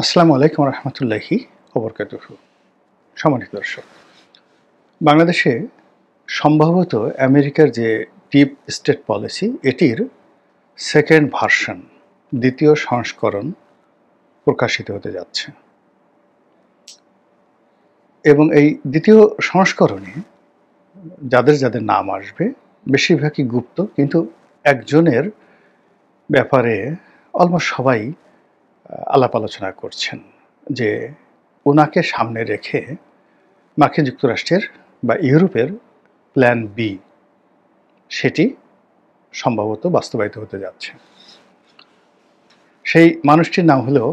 আসসালামু আলাইকুম রহমতুল্লাহি ওবরকাতুহু। সম্মানিত দর্শক, বাংলাদেশে সম্ভবত আমেরিকার যে ডিপ স্টেট পলিসি এটির সেকেন্ড ভার্সন, দ্বিতীয় সংস্করণ প্রকাশিত হতে যাচ্ছে এবং এই দ্বিতীয় সংস্করণে যাদের যাদের নাম আসবে বেশিরভাগই গুপ্ত, কিন্তু একজনের ব্যাপারে অলমোস্ট সবাই আলাপ আলোচনা করছেন যে ওনাকে সামনে রেখে মার্কিন যুক্তরাষ্ট্রের বা ইউরোপের প্ল্যান বি সেটি সম্ভবত বাস্তবায়িত হতে যাচ্ছে। সেই মানুষটির নাম হলো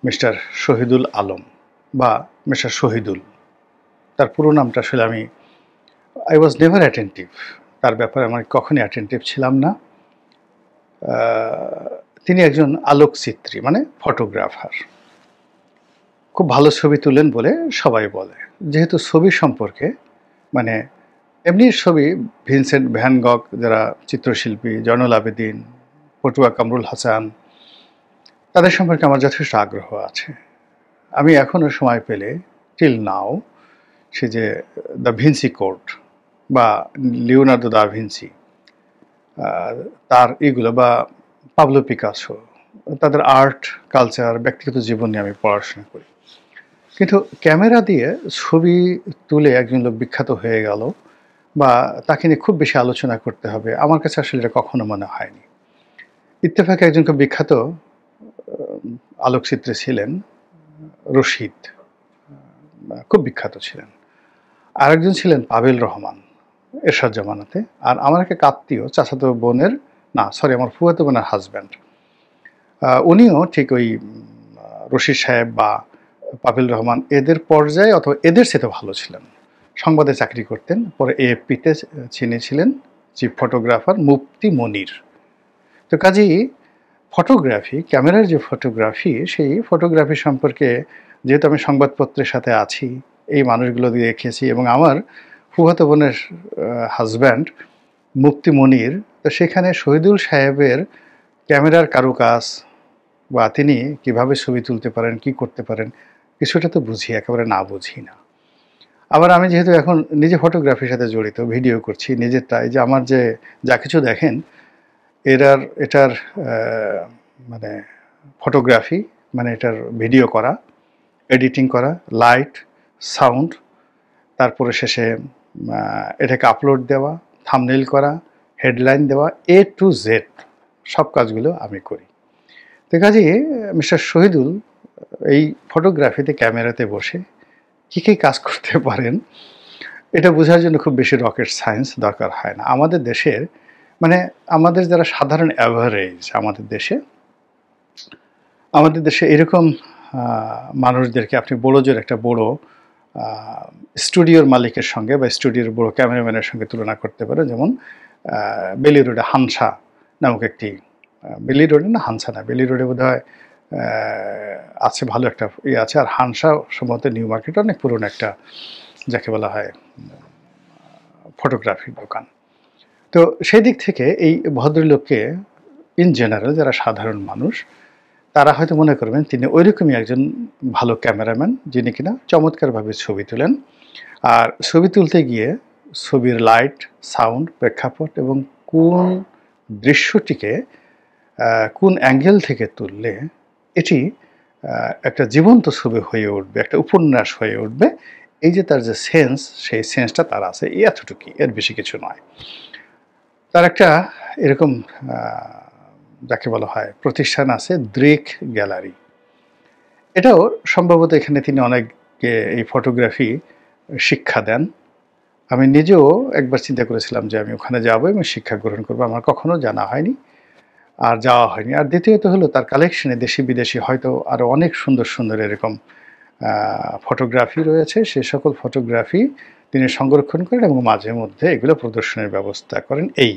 মিস্টার শহীদুল আলম বা মিস্টার শহীদুল। তার পুরো নামটা আসলে আই ওয়াজ নেভার অ্যাটেন্টিভ, তার ব্যাপারে আমি কখনই অ্যাটেন্টিভ ছিলাম না। তিনি একজন আলোকচিত্রী, মানে ফটোগ্রাফার, খুব ভালো ছবি তুলেন বলে সবাই বলে। যেহেতু ছবি সম্পর্কে মানে এমনি ছবি, ভিনসেন্ট ভ্যান গগ যারা চিত্রশিল্পী, জয়নুল আবেদিন, পটুয়া কামরুল হাসান, তাদের সম্পর্কে আমার যথেষ্ট আগ্রহ আছে। আমি এখনও সময় পেলে টিল নাও সে যে দ্য ভিনসি কোড বা লিওনার্দো দা ভিনসি, তার এগুলো বা পাবলো পিকাসো, তাদের আর্ট কালচার, ব্যক্তিগত জীবন নিয়ে আমি পড়াশোনা করি। কিন্তু ক্যামেরা দিয়ে ছবি তুলে একজন লোক বিখ্যাত হয়ে গেল বা তাকে নিয়ে খুব বেশি আলোচনা করতে হবে, আমার কাছে আসলে এটা কখনো মনে হয়নি। ইত্তেফাকে একজন খুব বিখ্যাত আলোকচিত্রী ছিলেন রশিদ, খুব বিখ্যাত ছিলেন। আরেকজন ছিলেন পাভেল রহমান এরশাদ জামানাতে। আর আমার একটা আত্মীয়, চাচাতো বোনের, না সরি, আমার ফুফাতো বোনের হাজব্যান্ড, উনিও ঠিক ওই রশিদ সাহেব বা পাভেল রহমান এদের পর্যায়ে অথবা এদের সাথে ভালো ছিলেন। সংবাদে চাকরি করতেন, পরে এএফপিতে ছিলেন চিফ ফটোগ্রাফার মুফতি মনির। তো কাজেই ফটোগ্রাফি, ক্যামেরার যে ফটোগ্রাফি, সেই ফটোগ্রাফি সম্পর্কে যেহেতু আমি সংবাদপত্রের সাথে আছি, এই মানুষগুলো দিয়ে দেখেছি এবং আমার ফুফাতো বোনের হাজব্যান্ড মুফতি মনির, তো সেখানে শহীদুল সাহেবের ক্যামেরার কারুকাজ বা তিনি কিভাবে ছবি তুলতে পারেন, কি করতে পারেন, কিছুটা তো বুঝি, একেবারে না বুঝি না। আবার আমি যেহেতু এখন নিজে ফটোগ্রাফির সাথে জড়িত, ভিডিও করছি নিজেরটা, এই যে আমার যে যা কিছু দেখেন এটার মানে ফটোগ্রাফি, মানে এটার ভিডিও করা, এডিটিং করা, লাইট, সাউন্ড, তারপরে শেষে এটাকে আপলোড দেওয়া, থাম্বনেইল করা, হেডলাইন দেওয়া, এ টু জেড সব কাজগুলো আমি করি। তো কাজে মিস্টার শহীদুল এই ফটোগ্রাফিতে ক্যামেরাতে বসে কী কী কাজ করতে পারেন এটা বোঝার জন্য খুব বেশি রকেট সায়েন্স দরকার হয় না। আমাদের দেশের মানে আমাদের যারা সাধারণ অ্যাভারেজ, আমাদের দেশে এরকম মানুষদেরকে আপনি বড় জোর একটা বড় স্টুডিওর মালিকের সঙ্গে বা স্টুডিওর বড় ক্যামেরাম্যানের সঙ্গে তুলনা করতে পারে। যেমন বেলি রোডে হানসা নামক একটি, বেলি রোডে না হানসা না, বেলি রোডে বোধ হয় আছে, ভালো একটা ইয়ে আছে। আর হানসা সম্ভবত নিউ মার্কেট, অনেক পুরনো একটা যাকে বলা হয় ফটোগ্রাফির দোকান। তো সেই দিক থেকে এই ভদ্রলোককে ইন জেনারেল যারা সাধারণ মানুষ তারা হয়তো মনে করবেন তিনি ওইরকমই একজন ভালো ক্যামেরাম্যান যিনি কিনা চমৎকারভাবে ছবি তোলেন। আর ছবি তুলতে গিয়ে ছবির লাইট, সাউন্ড, প্রেক্ষাপট এবং কোন দৃশ্যটিকে কোন অ্যাঙ্গেল থেকে তুললে এটি একটা জীবন্ত ছবি হয়ে উঠবে, একটা উপন্যাস হয়ে উঠবে, এই যে তার যে সেন্স, সেই সেন্সটা তার আছে, এতটুকুই, এর বেশি কিছু নয়। তার একটা এরকম যাকে বলা হয় প্রতিষ্ঠান আছে, দৃক গ্যালারি। এটাও সম্ভবত এখানে তিনি অনেককে এই ফটোগ্রাফি শিক্ষা দেন। আমি নিজেও একবার চিন্তা করেছিলাম যে আমি ওখানে যাবো এবং শিক্ষা গ্রহণ করবো, আমার কখনো জানা হয়নি আর যাওয়া হয়নি। আর দ্বিতীয়ত হলো তার কালেকশনে দেশি বিদেশি হয়তো আরও অনেক সুন্দর সুন্দর এরকম ফটোগ্রাফি রয়েছে। সে সকল ফটোগ্রাফি তিনি সংরক্ষণ করেন এবং মাঝে মধ্যে এগুলো প্রদর্শনের ব্যবস্থা করেন, এই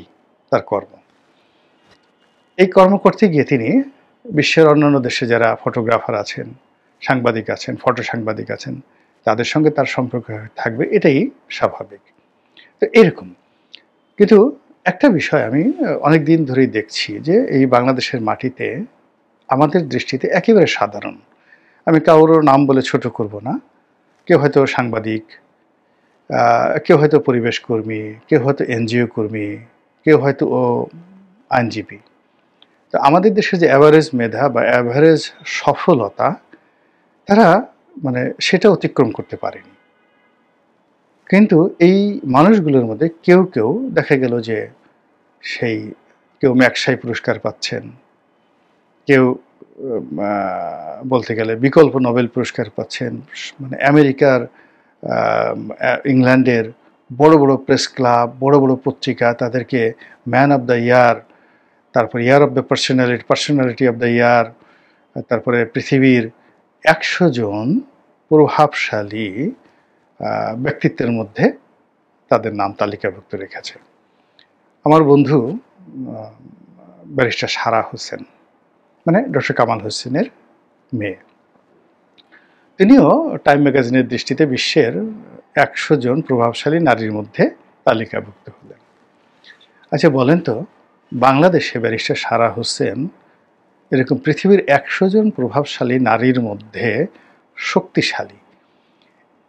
তার কর্ম। এই কর্ম করতে গিয়ে তিনি বিশ্বের অন্যান্য দেশে যারা ফটোগ্রাফার আছেন, সাংবাদিক আছেন, ফটো সাংবাদিক আছেন, তাদের সঙ্গে তার সম্পর্ক থাকবে, এটাই স্বাভাবিক। তো এরকম কিন্তু একটা বিষয় আমি অনেক দিন ধরেই দেখছি যে এই বাংলাদেশের মাটিতে আমাদের দৃষ্টিতে একেবারে সাধারণ আমি কারোর নাম বলে ছোট করব না। কেউ হয়তো সাংবাদিক, কেউ হয়তো পরিবেশ কর্মী, কেউ হয়তো এনজিও কর্মী, কেউ হয়তো আইনজীবী। তো আমাদের দেশে যে অ্যাভারেজ মেধা বা অ্যাভারেজ সফলতা, তারা মানে সেটা অতিক্রম করতে পারেনি। কিন্তু এই মানুষগুলোর মধ্যে কেউ কেউ দেখা গেল যে সেই কেউ ম্যাকসাই পুরস্কার পাচ্ছেন, কেউ বলতে গেলে বিকল্প নোবেল পুরস্কার পাচ্ছেন, মানে আমেরিকার, ইংল্যান্ডের বড় বড় প্রেস ক্লাব, বড় বড় পত্রিকা তাদেরকে ম্যান অফ দ্য ইয়ার, তারপর year of the personality of the year, তারপরে পৃথিবীর 100 জন প্রভাবশালী ব্যক্তিত্বের মধ্যে তাদের নাম তালিকাভুক্ত রেখেছে। আমার বন্ধু ব্যারিস্টার সারা হোসেন, মানে ডক্টর কামাল হোসেনের মেয়ে, তিনিও টাইম ম্যাগাজিনের দৃষ্টিতে বিশ্বের 100 জন প্রভাবশালী নারীর মধ্যে তালিকাভুক্ত হলেন। আচ্ছা বলেন তো, বাংলাদেশে ব্যারিস্টার সারা হোসেন এরকম পৃথিবীর 100 জন প্রভাবশালী নারীর মধ্যে শক্তিশালী,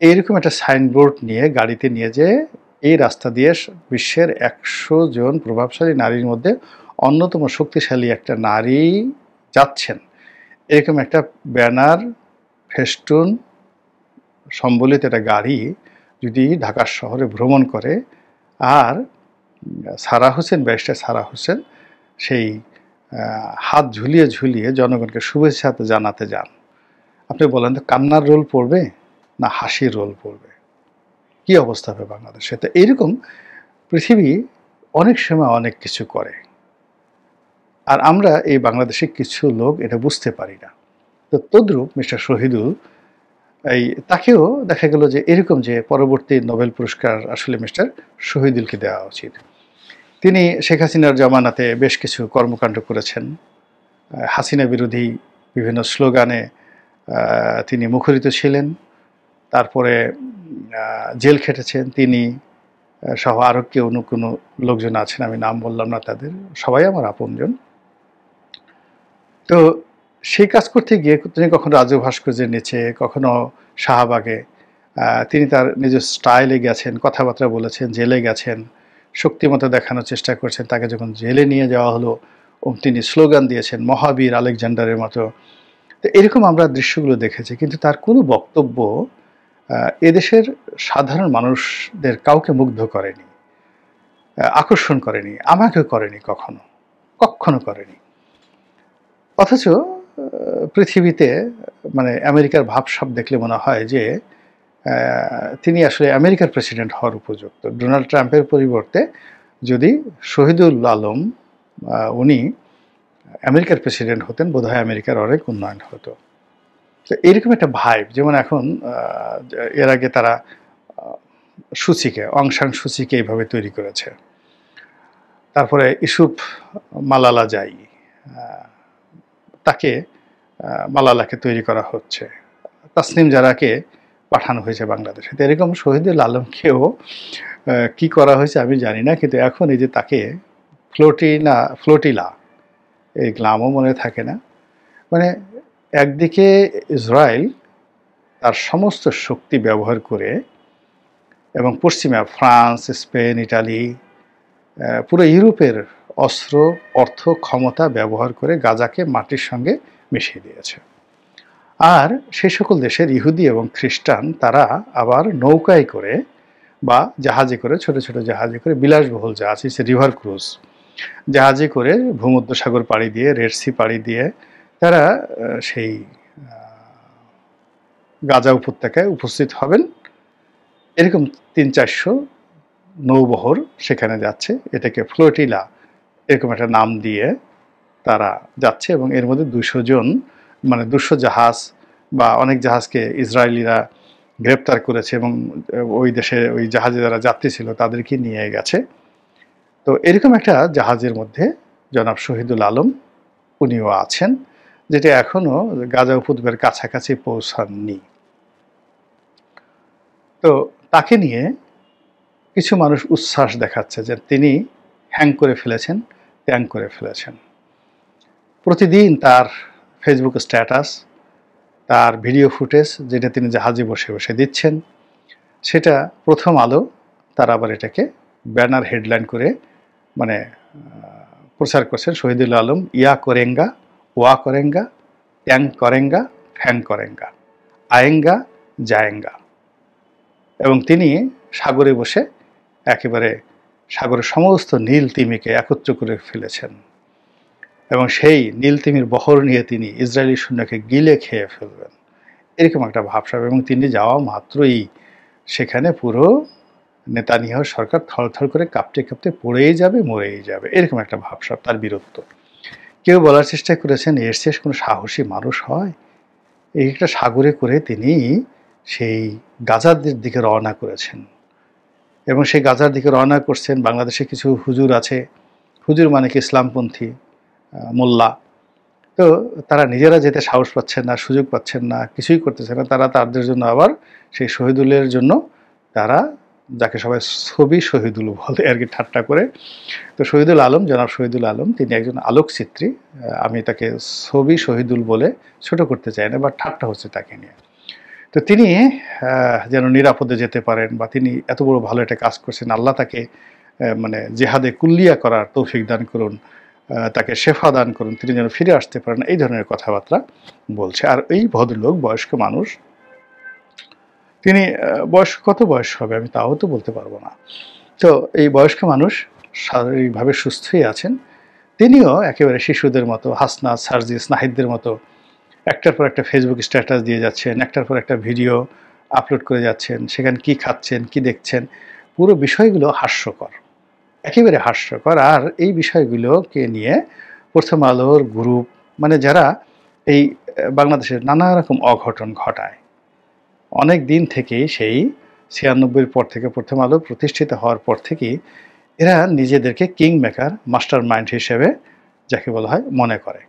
এইরকম একটা সাইনবোর্ড নিয়ে গাড়িতে নিয়ে যেয়ে এই রাস্তা দিয়ে বিশ্বের 100 জন প্রভাবশালী নারীর মধ্যে অন্যতম শক্তিশালী একটা নারী যাচ্ছেন, এরকম একটা ব্যানার ফেস্টুন সম্বলিত একটা গাড়ি যদি ঢাকা শহরে ভ্রমণ করে, আর সারা হোসেন, ব্যারিস্টার সারা হোসেন সেই হাত ঝুলিয়ে ঝুলিয়ে জনগণকে শুভেচ্ছা জানাতে যান, আপনি বলেন তো কান্নার রোল পড়বে না হাসির রোল পড়বে? কি অবস্থা হবে বাংলাদেশে? তো এইরকম পৃথিবী অনেক সময় অনেক কিছু করে, আর আমরা এই বাংলাদেশের কিছু লোক এটা বুঝতে পারি না। তো তদ্রূপ মিস্টার শহীদুল, তাকেও দেখা গেল যে এরকম যে পরবর্তী নোবেল পুরস্কার আসলে মিস্টার শহীদুলকে দেওয়া উচিত। তিনি শেখ হাসিনার জামানাতে বেশ কিছু কর্মকাণ্ড করেছেন, হাসিনা বিরোধী বিভিন্ন স্লোগানে তিনি মুখরিত ছিলেন, তারপরে জেল খেটেছেন তিনি সহ আরও কেউ কোনো লোকজন আছেন, আমি নাম বললাম না তাদের, সবাই আমার আপনজন। তো সেই কাজ করতে গিয়ে তিনি কখনো রাজু ভাস্কর্যের নিচে, কখনো শাহবাগে, তিনি তার নিজ স্টাইলে গেছেন, কথাবার্তা বলেছেন, জেলে গেছেন, শক্তিমতো দেখানোর চেষ্টা করছেন। তাকে যখন জেলে নিয়ে যাওয়া হলো তিনি স্লোগান দিয়েছেন মহাবীর আলেকজান্ডারের মতো। তো এরকম আমরা দৃশ্যগুলো দেখেছি, কিন্তু তার কোনো বক্তব্য এদেশের সাধারণ মানুষদের কাউকে মুগ্ধ করেনি, আকর্ষণ করেনি, আমাকেও করেনি, কখনো করেনি। অথচ পৃথিবীতে মানে আমেরিকার ভাবসাব দেখলে মনে হয় যে তিনি আসলে আমেরিকার প্রেসিডেন্ট হওয়ার উপযুক্ত। ডোনাল্ড ট্রাম্পের পরিবর্তে যদি শহীদুল আলম উনি আমেরিকার প্রেসিডেন্ট হতেন, বোধহয় আমেরিকার অনেক উন্নয়ন হতো। তো এরকম একটা ভাইব, যেমন এখন এর আগে তারা অং সান সুচিকে এইভাবে তৈরি করেছে, তারপরে ইউসুফ মালালা যাই, তাকে মালালাকে তৈরি করা হচ্ছে, তাসনিম জারাকে পাঠানো হয়েছে বাংলাদেশে। তো এরকম শহীদুল আলমকেও কি করা হয়েছে আমি জানি না, কিন্তু এখন এই যে তাকে ফ্লোটিলা, এই নামও মনে থাকে না। মানে একদিকে ইসরায়েল তার সমস্ত শক্তি ব্যবহার করে এবং পশ্চিমা ফ্রান্স, স্পেন, ইটালি, পুরো ইউরোপের অস্ত্র, অর্থ, ক্ষমতা ব্যবহার করে গাজাকে মাটির সঙ্গে মিশিয়ে দিয়েছে। আর সেই সকল দেশের ইহুদি এবং খ্রিস্টান তারা আবার নৌকায় করে বা জাহাজে করে, ছোট ছোট জাহাজে করে, বিলাসবহুল জাহাজ, রিভার ক্রুজ জাহাজে করে ভূমধ্যসাগর পাড়ি দিয়ে, রেড সি পাড়ি দিয়ে তারা সেই গাজা উপত্যকায় উপস্থিত হবেন। এরকম 300-400 নৌবহর সেখানে যাচ্ছে, এটাকে ফ্লোটিলা এরকম একটা নাম দিয়ে তারা যাচ্ছে, এবং এর মধ্যে 200 জন, মানে 200 জাহাজ বা অনেক জাহাজকে ইসরায়েলিরা গ্রেপ্তার করেছে এবং ওই দেশে ওই জাহাজে যারা যাত্রী ছিল তাদেরকে নিয়ে গেছে। তো এরকম একটা জাহাজের মধ্যে জনাব শহীদুল আলম উনিও আছেন, যেটা এখনো গাজা উপদ্বীপের কাছাকাছি পৌঁছাননি। তো তাকে নিয়ে কিছু মানুষ উচ্ছ্বাস দেখাচ্ছে যে তিনি হ্যাং করে ফেলেছেন, ত্যাং করে ফেলেছেন। প্রতিদিন তার ফেসবুক স্ট্যাটাস তার ভিডিও ফুটেজ যেটা তিনি জাহাজে বসে বসে দিচ্ছেন, সেটা প্রথম আলো তারা আবার এটাকে ব্যানার হেডলাইন করে মানে প্রচার করছেন, শহীদুল আলম ইয়া করেঙ্গা, ওয়া করেঙ্গা, ট্যাং করেঙ্গা, ফ্যাং করেঙ্গা, আয়েঙ্গা জায়েঙ্গা। এবং তিনি সাগরে বসে একেবারে সাগরের সমস্ত নীল তিমিকে একত্র করে ফেলেছেন এবং সেই নীল তিমির বহর নিয়ে তিনি ইসরায়েলি সৈন্যকে গিলে খেয়ে ফেলবেন, এরকম একটা ভাবসাব। এবং তিনি যাওয়া মাত্রই সেখানে পুরো নেতানিয়াহু সরকার থরথর করে কাঁপতে কাঁপতে পড়েই যাবে, মরেই যাবে, এরকম একটা ভাবসাব, তার বীরত্ব। কেউ বলার চেষ্টা করেছেন এর শেষ কোনো সাহসী মানুষ হয়? এই একটা সাগরে করে তিনি সেই গাজার দিকে রওনা করেছেন এবং সেই গাজার দিকে রওনা করছেন। বাংলাদেশে কিছু হুজুর আছে, হুজুর মানে কি ইসলামপন্থী মোল্লা, তো তারা নিজেরা যেতে সাহস পাচ্ছেন না, সুযোগ পাচ্ছেন না, কিছুই করতেছে না। তারা তাদের জন্য আবার সেই শহীদুলের জন্য তারা, যাকে সবাই ছবি শহীদুল বলে আর কি ঠাট্টা করে, তো শহীদুল আলম, জনাব শহীদুল আলম, তিনি একজন আলোকচিত্রী। আমি তাকে ছবি শহীদুল বলে ছোট করতে চাই না, বা ঠাট্টা হচ্ছে তাকে নিয়ে। তো তিনি যেন নিরাপদে যেতে পারেন, বা তিনি এত বড় ভালো একটা কাজ করছেন, আল্লাহ তাকে মানে জেহাদে কুল্লিয়া করার তৌফিক দান করুন, তাকে শেফা দান করুন, তিনি যেন ফিরে আসতে পারেন, এই ধরনের কথাবার্তা বলছে। আর এই ভদ্রলোক বয়স্ক মানুষ, তিনি কত বয়স হবে আমি তাও তো বলতে পারবো না। তো এই বয়স্ক মানুষ শারীরিকভাবে সুস্থই আছেন, তিনিও একেবারে শিশুদের মতো, হাসনাত, সার্জিস, নাহিদদের মতো একটার পর একটা ফেসবুক স্ট্যাটাস দিয়ে যাচ্ছেন, একটার পর একটা ভিডিও আপলোড করে যাচ্ছেন, সেখানে কি খাচ্ছেন, কি দেখছেন, পুরো বিষয়গুলো হাস্যকর, একেবারে হাস্যকর। আর এই বিষয়গুলোকে নিয়ে প্রথম আলোর গ্রুপ, মানে যারা এই বাংলাদেশের নানা রকম অঘটন ঘটায় অনেক দিন থেকেই, সেই 96-এর পর থেকে প্রথম আলো প্রতিষ্ঠিত হওয়ার পর থেকেই এরা নিজেদেরকে কিং মেকার, মাস্টার মাইন্ড হিসেবে যাকে বলা হয় মনে করে,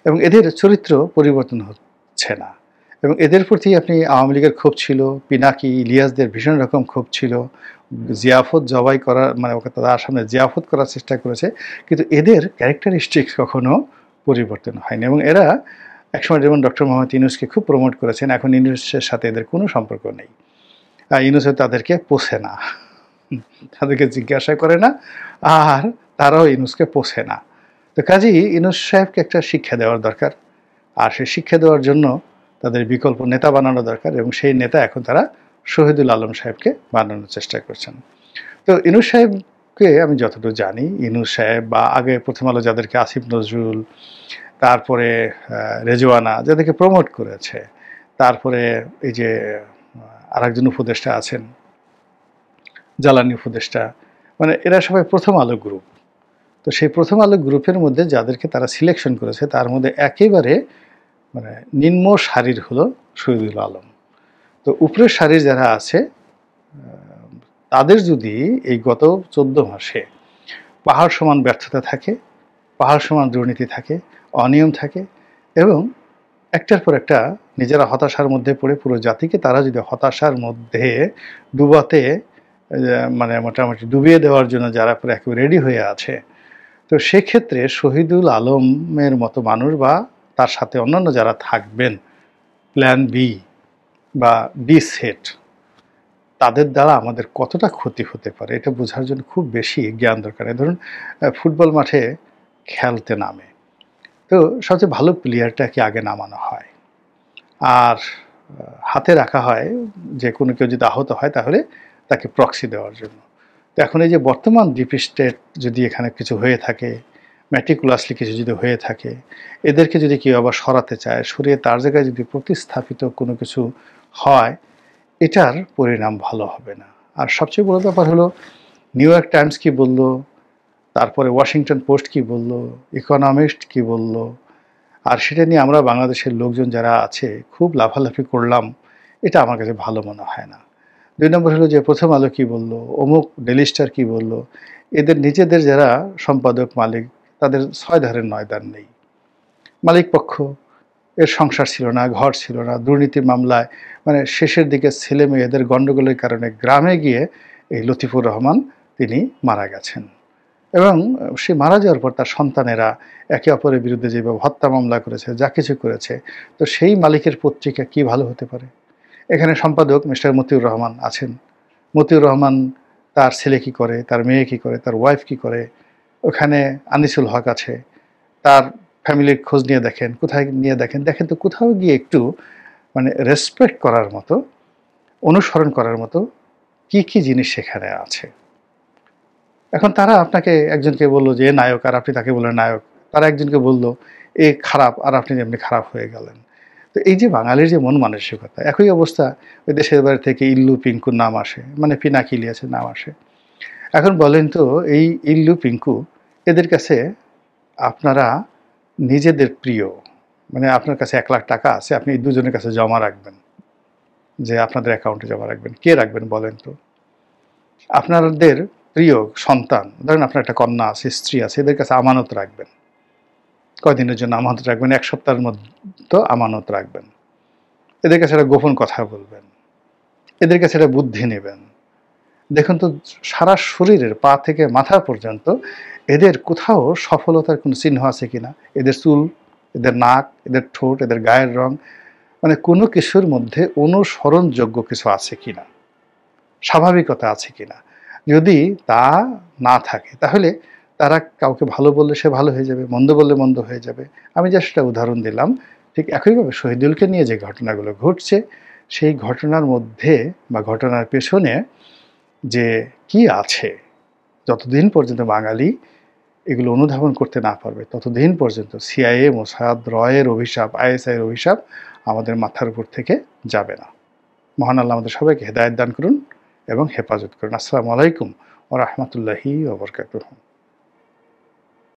এবং এদের চরিত্র পরিবর্তন হচ্ছে না। এবং এদের প্রতি আপনি আওয়ামী লীগের ক্ষোভ ছিল, পিনাকি, ইলিয়াসদের ভীষণ রকম ক্ষোভ ছিল, জিয়াফত জবাই করার মানে ওকে তার সামনে জিয়াফত করার চেষ্টা করেছে, কিন্তু এদের ক্যারেক্টারিস্টিক্স কখনো পরিবর্তন হয়নি। এবং এরা একসময় যেমন ডক্টর মোহাম্মদ ইউনূসকে খুব প্রমোট করেছেন, এখন ইউনূসের সাথে এদের কোনো সম্পর্ক নেই। ইউনূস তাদেরকে পোষে না, তাদেরকে জিজ্ঞাসা করে না, আর তারাও ইউনূসকে পোষে না। তো কাজেই ইউনূস সাহেবকে একটা শিক্ষা দেওয়ার দরকার, আর সেই শিক্ষা দেওয়ার জন্য তাদের বিকল্প নেতা বানানো দরকার, এবং সেই নেতা এখন তারা শহীদুল আলম সাহেবকে বানানোর চেষ্টা করছেন। তো ইউনূস সাহেবকে আমি যতটুকু জানি, ইউনূস সাহেব বা আগে প্রথম আলো যাদেরকে আসিফ নজরুল, তারপরে রেজওয়ানা যাদেরকে প্রমোট করেছে, তারপরে এই যে আরেকজন উপদেষ্টা আছেন জ্বালানি উপদেষ্টা, মানে এরা সবাই প্রথম আলো গ্রুপ। তো সেই প্রথম আলো গ্রুপের মধ্যে যাদেরকে তারা সিলেকশন করেছে তার মধ্যে একেবারে মানে নিম্ন সারির হলো শহীদুল আলম। তো উপরের সারির যারা আছে তাদের যদি এই গত 14 মাসে পাহাড় সমান ব্যর্থতা থাকে, পাহাড় সমান দুর্নীতি থাকে, অনিয়ম থাকে, এবং একটার পর একটা নিজেরা হতাশার মধ্যে পড়ে পুরো জাতিকে তারা যদি হতাশার মধ্যে ডুবাতে মানে মোটামুটি ডুবিয়ে দেওয়ার জন্য যারা পুরো একেবারে রেডি হয়ে আছে, তো সেক্ষেত্রে শহীদুল আলমের মতো মানুষ বা তার সাথে অন্যান্য যারা থাকবেন প্ল্যান বি বা বি সেট, তাদের দ্বারা আমাদের কতটা ক্ষতি হতে পারে এটা বোঝার জন্য খুব বেশি জ্ঞান দরকার। ধরুন ফুটবল মাঠে খেলতে নামে, তো সবচেয়ে ভালো প্লেয়ারটাকে আগে নামানো হয়, আর হাতে রাখা হয় যে কোনো কেউ যদি আহত হয় তাহলে তাকে প্রক্সি দেওয়ার জন্য। তো এখন এই যে বর্তমান ডিপ স্টেট যদি এখানে কিছু হয়ে থাকে, ম্যাটিকুলাসলি কিছু যদি হয়ে থাকে, এদেরকে যদি কেউ আবার সরাতে চায়, সরিয়ে তার জায়গায় যদি প্রতিস্থাপিত কোনো কিছু হয়, এটার পরিণাম ভালো হবে না। আর সবচেয়ে বড় ব্যাপার হলো নিউ ইয়র্ক টাইমস কি বলল, তারপরে ওয়াশিংটন পোস্ট কি বলল, ইকোনমিস্ট কি বলল, আর সেটা নিয়ে আমরা বাংলাদেশের লোকজন যারা আছে খুব লাফালাফি করলাম, এটা আমার কাছে ভালো মনে হয় না। 2 নম্বর হলো যে প্রথম আলো কি বলল, অমুক ডেইলি স্টার কি বলল, এদের নিজেদের যারা সম্পাদক মালিক তাদের 6 ধারের 9 দান নেই। মালিক পক্ষ এর সংসার ছিল না, ঘর ছিল না, দুর্নীতির মামলায় মানে শেষের দিকে ছেলে মেয়েদের গণ্ডগোলের কারণে গ্রামে গিয়ে এই লতিফুর রহমান তিনি মারা গেছেন। এবং সে মারা যাওয়ার পর তার সন্তানেরা একে অপরের বিরুদ্ধে যেভাবে হত্যা মামলা করেছে, যা কিছু করেছে, তো সেই মালিকের পত্রিকা কি ভালো হতে পারে? এখানে সম্পাদক মিস্টার মতিউর রহমান আছেন। মতিউর রহমান তার ছেলে কি করে, তার মেয়ে কি করে, তার ওয়াইফ কি করে, ওখানে আনিসুল হক আছে, তার ফ্যামিলির খোঁজ নিয়ে দেখেন, কোথায় নিয়ে দেখেন, দেখেন তো কোথাও গিয়ে একটু মানে রেসপেক্ট করার মতো, অনুসরণ করার মতো কি কি জিনিস সেখানে আছে। এখন তারা আপনাকে একজনকে বলল যে এ নায়ক, আর আপনি তাকে বললেন নায়ক। তারা একজনকে বলল এ খারাপ, আর আপনি যেমনি খারাপ হয়ে গেলেন। তো এই যে বাঙালির যে মন মানসিকতা, একই অবস্থা ওই দেশের বাড়ি থেকে ইল্লু পিঙ্কুর নাম আসে, মানে পিনাকি ইলিয়াসের নাম আসে। এখন বলেন তো এই ইল্লু পিঙ্কু এদের কাছে আপনারা নিজেদের প্রিয়, মানে আপনার কাছে 1,00,000 টাকা আছে, আপনি এই দুজনের কাছে জমা রাখবেন, যে আপনাদের অ্যাকাউন্টে জমা রাখবেন। কে রাখবেন বলেন তো? আপনাদের প্রিয় সন্তান, ধরেন আপনার একটা কন্যা আছে, স্ত্রী আছে, এদের কাছে আমানত রাখবেন। কয়দিনের জন্য আমানত রাখবেন? 1 সপ্তাহের মতো আমানত রাখবেন। এদের কাছে একটা গোপন কথা বলবেন, এদের কাছে একটা বুদ্ধি নেবেন। দেখুন তো সারা শরীরের পা থেকে মাথা পর্যন্ত এদের কোথাও সফলতার কোনো চিহ্ন আছে কিনা? এদের চুল, এদের নাক, এদের ঠোঁট, এদের গায়ের রং, মানে কোনো কিছুর মধ্যে অনুসরণযোগ্য কিছু আছে কিনা, স্বাভাবিকতা আছে কিনা? যদি তা না থাকে তাহলে তারা কাউকে ভালো বললে সে ভালো হয়ে যাবে, মন্দ বললে মন্দ হয়ে যাবে। আমি জাস্ট একটা উদাহরণ দিলাম। ঠিক একইভাবে শহীদুলকে নিয়ে যে ঘটনাগুলো ঘটছে, সেই ঘটনার মধ্যে বা ঘটনার পেছনে যে কি আছে, যতদিন পর্যন্ত বাঙালি এগুলো অনুধাবন করতে না পারবে, ততদিন পর্যন্ত সিআইএ, মোসাদ, রয়ের অভিশাপ, আইএসআই এর অভিশাপ আমাদের মাথার উপর থেকে যাবে না। মহান আল্লাহ আমাদের সবাইকে হেদায়েত দান করুন এবং হেফাজত করুন। আসসালামু আলাইকুম ওয়া রাহমাতুল্লাহি ওয়া বারাকাতুহু।